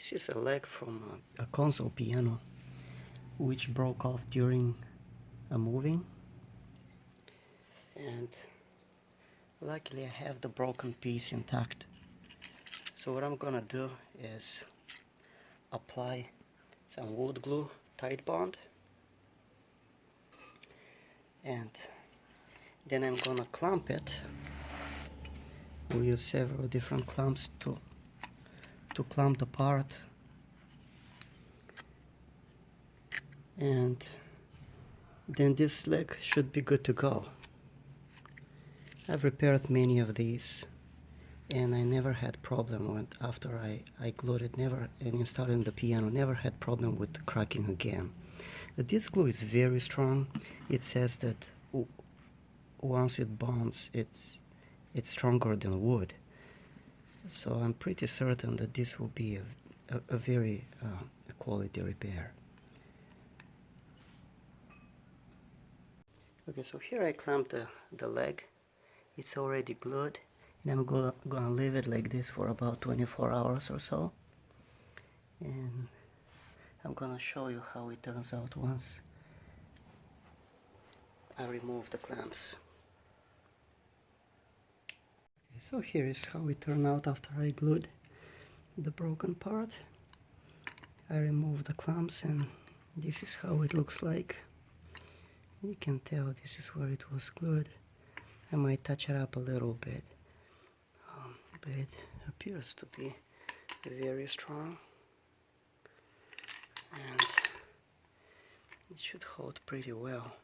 This is a leg from a console piano which broke off during a moving, and luckily I have the broken piece intact. So what I'm gonna do is apply some wood glue tight bond, and then I'm gonna clamp it. We'll use several different clamps to clamp the part, and then this leg should be good to go. I've repaired many of these and I never had problem with, after I glued it, never, and installed in the piano, never had problem with cracking again. This glue is very strong. It says that once it bonds, it's stronger than wood. So I'm pretty certain that this will be a very quality repair. Okay, so here I clamped the leg. It's already glued, and I'm gonna leave it like this for about 24 hours or so. And I'm gonna show you how it turns out once I remove the clamps. So here is how it turned out after I glued the broken part. I removed the clamps and this is how it looks like. You can tell this is where it was glued. I might touch it up a little bit, but it appears to be very strong and it should hold pretty well.